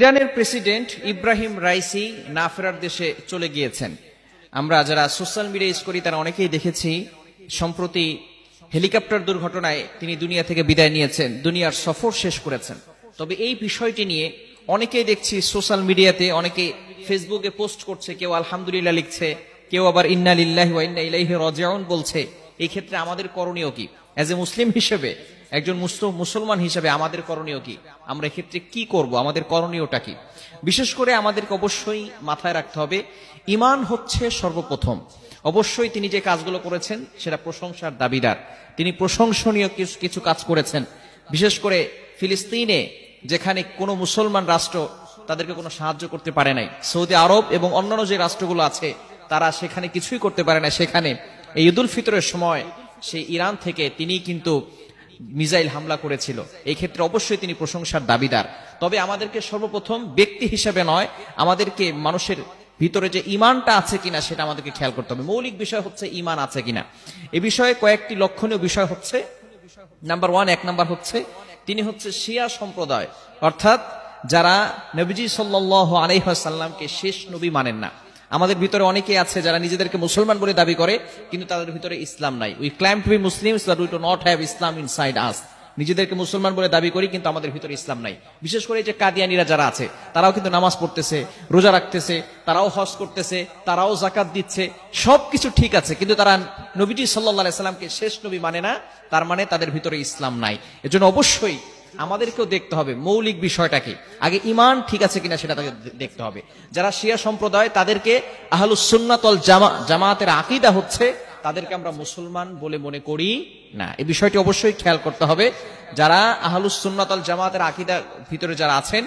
ইরানের president Ebrahim Raisi না ফেরার দেশে চলে গিয়েছেন। আমরা যারা সোশ্যাল মিডিয়া ইউজ করি তারা অনেকেই দেখেছি সম্প্রতি হেলিকপ্টার দুর্ঘটনায় তিনি দুনিয়া থেকে বিদায় নিয়েছেন, দুনিয়ার সফর শেষ করেছেন। তবে এই বিষয়টি নিয়ে অনেকেই দেখছি সোশ্যাল মিডিয়াতে, অনেকে ফেসবুকে পোস্ট করছে, কেউ আলহামদুলিল্লাহ লিখছে, কেউ আবার ইন্না লিল্লাহি ওয়া ইন্না ইলাইহি রাজিউন বলছে। এই ক্ষেত্রে আমাদের করণীয় কি? অ্যাজ এ মুসলিম হিসেবে, একজন মুসলমান হিসেবে আমাদের করণীয় কি? আমরা এক্ষেত্রে কি করব? আমাদের করণীয়টা কি? বিশেষ করে আমাদেরকে অবশ্যই মাথায় রাখতে হবে, ঈমান হচ্ছে সর্বপ্রথম। অবশ্যই তিনি যে কাজগুলো করেছেন সেটা প্রশংসার দাবিদার। তিনি প্রশংসনীয় কিছু কাজ করেছেন। বিশেষ করে ফিলিস্তিনে, যেখানে কোনো মুসলমান রাষ্ট্র তাদেরকে কোনো সাহায্য করতে পারে নাই, সৌদি আরব এবং অন্যান্য যে রাষ্ট্রগুলো আছে তারা সেখানে কিছুই করতে পারে না, সেখানে এই ঈদুল ফিতরের সময় সেই ইরান থেকে তিনি কিন্তু মিসাইল হামলা করেছিল। এই ক্ষেত্রে অবশ্যই তিনি প্রশংসার দাবিদার। তবে আমাদেরকে সর্বপ্রথম ব্যক্তি হিসেবে নয়, আমাদেরকে মানুষের ভিতরে যে ঈমানটা আছে কিনা সেটা আমাদেরকে খেয়াল করতে হবে। মৌলিক বিষয় হচ্ছে ঈমান আছে কিনা। এই বিষয়ে কয়েকটি লক্ষণীয় বিষয় হচ্ছে, নাম্বার 1, 1 নাম্বার হচ্ছে তিনি হচ্ছে শিয়া সম্প্রদায়, অর্থাৎ যারা নবীজি সাল্লাল্লাহু আলাইহি ওয়াসাল্লামকে শেষ নবী মানেন না। আমাদের ভিতরে অনেকেই আছে যারা নিজেদেরকে মুসলমান বলে দাবি করে, কিন্তু তাদের ভিতরে ইসলাম নাই। We claim to be Muslims but we do not have Islam inside us. নিজেদেরকে মুসলমান বলে দাবি করি, কিন্তু আমাদের ভিতরে ইসলাম নাই। বিশেষ করে যে কাদিয়ানীরা যারা আছে, তারাও কিন্তু নামাজ পড়তেছে, রোজা রাখতেছে, তারাও হজ করতেছে, তারাও যাকাত দিচ্ছে, সবকিছু ঠিক আছে, কিন্তু তারা নবীজি সাল্লাল্লাহু আলাইহি সাল্লামকে শেষ নবী মানে না। তার মানে তাদের ভিতরে ইসলাম নাই। এজন্য অবশ্যই আমাদেরকেও দেখতে হবে মৌলিক বিষয়টাকে, আগে ঈমান ঠিক আছে কিনা সেটা তাকে দেখতে হবে। যারা শিয়া সম্প্রদায়, তাদেরকে আহলুস সুন্নাত ওয়াল জামাতের আকীদা হচ্ছে তাদেরকে আমরা মুসলমান বলে মনে করি না। এই বিষয়টি অবশ্যই খেয়াল করতে হবে। যারা আহলুস সুন্নাত ওয়াল জামাতের আকীদার ভিতরে যারা আছেন,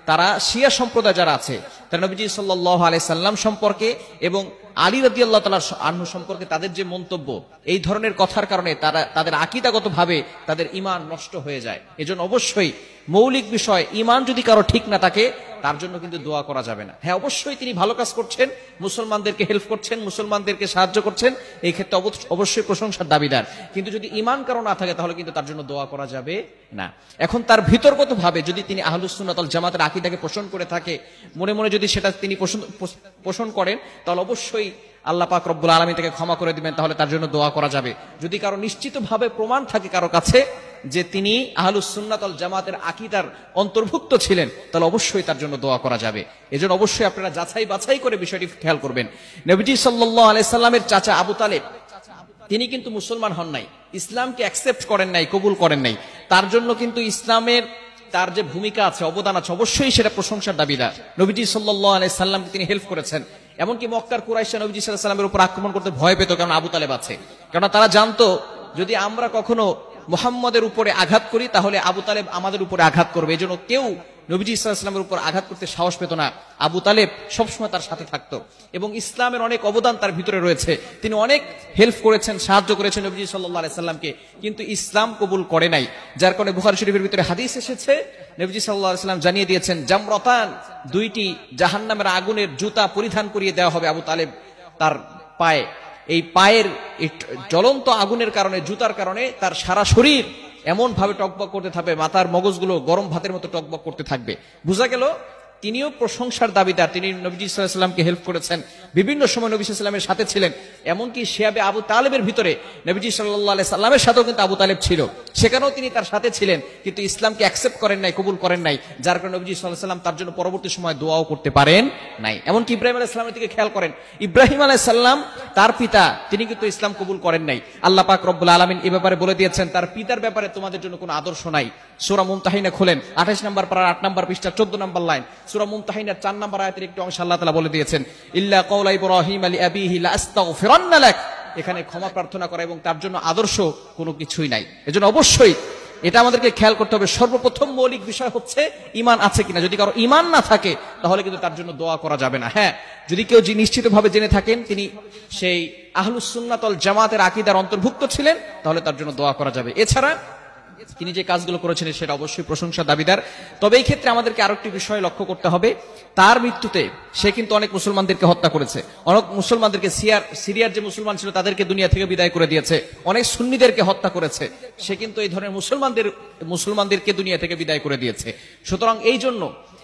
তারা শিয়া সম্প্রদায় যারা আছে, তারা নবীজি সাল্লাল্লাহু আলাইহি সাল্লাম সম্পর্কে এবং আলী রাদিয়াল্লাহু তাআলা আনহু সম্পর্কে তাদের যে মন্তব্য, এই ধরনের কথার কারণে তাদের আকীদাগতভাবে তাদের ঈমান নষ্ট হয়ে যায়। এজন্য অবশ্যই মৌলিক বিষয়, ঈমান যদি কারো ঠিক না থাকে তার জন্য কিন্তু দোয়া করা যাবে না। হ্যাঁ, অবশ্যই তিনি ভালো কাজ করছেন, মুসলমানদেরকে হেল্প করছেন, মুসলমানদেরকে সাহায্য করছেন, এই ক্ষেত্রে অবশ্যই প্রশংসার দাবিদার। কিন্তু যদি ঈমান কারো না থাকে তাহলে কিন্তু তার জন্য দোয়া করা যাবে না। এখন তার ভিতরগতভাবে যদি তিনি আহলুস সুন্নাত ওয়াল জামাতের আকীদাকে পোষণ করে থাকে, মনে মনে যদি সেটা তিনি পোষণ করেন, তাহলে অবশ্যই আল্লাহ পাক রব্বুল আলামিন তাকে ক্ষমা করে দিবেন, তাহলে তার জন্য দোয়া করা যাবে। যদি কারো নিশ্চিতভাবে প্রমাণ থাকে কারো কাছে যে তিনি আহলুস সুন্নাত ওয়াল জামাতের আকীদার অন্তর্ভুক্ত ছিলেন, তাহলে অবশ্যই তার জন্য দোয়া করা যাবে। এজন্য অবশ্যই আপনারা যাচাই বাছাই করে বিষয়টি খেয়াল করবেন। নবীজি সাল্লাল্লাহু আলাইহি সাল্লামের চাচা আবু তালেব, তিনি কিন্তু মুসলমান হন নাই, ইসলামকে অ্যাকসেপ্ট করেন নাই, কবুল করেন নাই। তার জন্য কিন্তু ইসলামের তার যে ভূমিকা আছে, অবদান আছে, অবশ্যই সেটা প্রশংসার দাবিদার। নবীজি সাল্লাল্লাহু আলাইহি সাল্লামকে তিনি হেল্প করেছেন। এমনকি মক্কার কুরাইশরা নবীজি সাল্লাল্লাহু আলাইহি সাল্লামের উপর আক্রমণ করতে ভয় পেত, কারণ আবু তালেব আছে। কারণ তারা জানতো যদি আমরা কখনো মুহাম্মদের উপরে আঘাত করি তাহলে আবু তালেব আমাদের উপরে আঘাত করবে। এজন্য কেউ নবীজি সাল্লাল্লাহু আলাইহি সাল্লামের উপর আঘাত করতে সাহস পেত না। আবু তালেব সবসময় তার সাথে থাকতো এবং ইসলামের অনেক অবদান তার ভিতরে রয়েছে। তিনি অনেক হেল্প করেছেন, সাহায্য করেছেন নবীজি সাল্লাল্লাহু আলাইহি সাল্লামকে, কিন্তু ইসলাম কবুল করে নাই। যার কারণে বুখারী শরীফের ভিতরে হাদিস এসেছে, নবীজি সাল্লাল্লাহু আলাইহি সাল্লাম জানিয়ে দিয়েছেন, জামরাতান, 2টি জাহান্নামের আগুনের জুতা পরিধান করিয়ে দেওয়া হবে আবু তালেব তার পায়ে। এই পায়ের জ্বলন্ত আগুনের কারণে, জুতার কারণে তার সারা শরীর এমন ভাবে টকবক করতে থাকবে, মাথার মগজগুলো গরম ভাতের মতো টকবক করতে থাকবে। বোঝা গেল তিনিও প্রশংসার দাবিদার। তিনি নবীজি সাল্লাল্লাহু আলাইহি সাল্লামকে হেল্প করেছেন, বিভিন্ন সময় নবী সাল্লাল্লাহু আলাইহি সাল্লামের সাথে ছিলেন। এমনকি শিয়াবে আবু তালেবের ভিতরে নবীজি সাল্লাল্লাহু আলাইহি সাল্লামের সাথেও কিন্তু আবু তালেব ছিল, সেখানেও তিনি তার সাথে ছিলেন, কিন্তু ইসলামকে অ্যাকসেপ্ট করেন নাই, কবুল করেন নাই। যার কারণে নবীজি সাল্লাল্লাহু আলাইহি সাল্লাম তার জন্য পরবর্তী সময় দোয়াও করতে পারেন নাই। এমনকি ইব্রাহিম আলাইহিস সালামের দিকে খেয়াল করেন, ইব্রাহিম আলাইহিস সালাম তার পিতা, তিনি কিন্তু ইসলাম কবুল করেন নাই। আল্লাহ পাক রব্বুল আলামিন এই ব্যাপারে বলে দিয়েছেন, তার পিতার ব্যাপারে তোমাদের জন্য কোনো আদর্শ নাই। সূরা মুমতাহিনা খুলেন, 28 নম্বর পারা 8 নম্বর পৃষ্ঠা 14 নম্বর লাইন, সূরা মুমতাহিনার 4 নম্বর আয়াতের একটি অংশ আল্লাহ তাআলা বলে দিয়েছেন, ইল্লা কাওলা ইব্রাহিম আলি আবিহি লা আস্তাগফিরান্না লাক। এখানে ক্ষমা প্রার্থনা করা এবং তার জন্য আদর্শ কোনো কিছুই নাই। এজন্য অবশ্যই এটা আমাদেরকে খেয়াল করতে হবে। সর্বপ্রথম মৌলিক বিষয় হচ্ছে ঈমান আছে কিনা। যদি কারো ঈমান না থাকে তাহলে কিন্তু তার জন্য দোয়া করা যাবে না। হ্যাঁ, যদি কেউ নিশ্চিতভাবে জেনে থাকেন তিনি সেই আহলুস সুন্নাত ওয়াল জামাতের আকীদার অন্তর্ভুক্ত ছিলেন, তাহলে তার জন্য দোয়া করা যাবে। এছাড়া তিনি যে কাজগুলো করেছেন সেটা অবশ্যই প্রশংসা দাবিদার। তবে এই ক্ষেত্রে আমাদেরকে আরো একটি বিষয় লক্ষ্য করতে হবে, তার মৃত্যুতে সে কিন্তু অনেক মুসলমানদেরকে হত্যা করেছে, অনেক মুসলমানদেরকে সিরিয়ার যে মুসলমান ছিল তাদেরকে দুনিয়া থেকে বিদায় করে দিয়েছে, অনেক সুন্নিদেরকে হত্যা করেছে। সে কিন্তু এই ধরনের মুসলমানদেরকে দুনিয়া থেকে বিদায় করে দিয়েছে। সুতরাং এই জন্য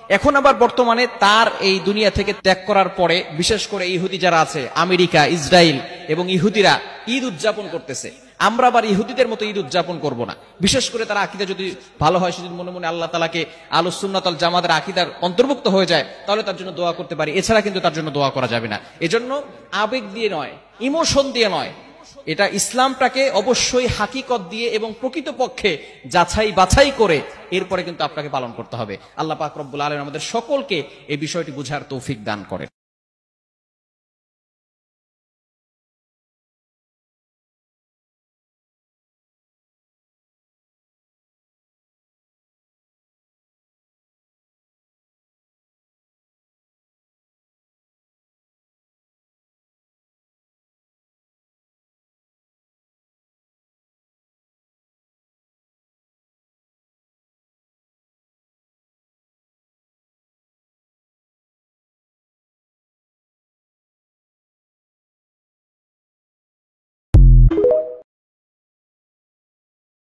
এখন আবার বর্তমানে তার এই দুনিয়া থেকে ত্যাগ করার পরে বিশেষ করে ইহুদি যারা আছে, আমেরিকা, ইসরায়েল এবং ইহুদিরা ঈদ উদযাপন করতেছে। আমরা আবার ইহুদিদের মতো ঈদ উদযাপন করব না। বিশেষ করে তার আকীদা যদি ভালো হয়, সে যদি মনে মনে আল্লাহ তাআলাকে আহলুস সুন্নাত ওয়াল জামাতের আকীদার অন্তর্ভুক্ত হয়ে যায়, তাহলে তার জন্য দোয়া করতে পারি, এছাড়া কিন্তু তার জন্য দোয়া করা যাবে না। এজন্য আবেগ দিয়ে নয়, ইমোশন দিয়ে নয়, এটা ইসলামটাকে অবশ্যই হাকিকত দিয়ে এবং প্রকৃতপক্ষে যাচাই বাছাই করে এরপরে কিন্তু আপনাকে পালন করতে হবে। আল্লাহ পাক রব্বুল আলামিন আমাদের সকলকে এই বিষয়টি বুঝার তৌফিক দান করেন।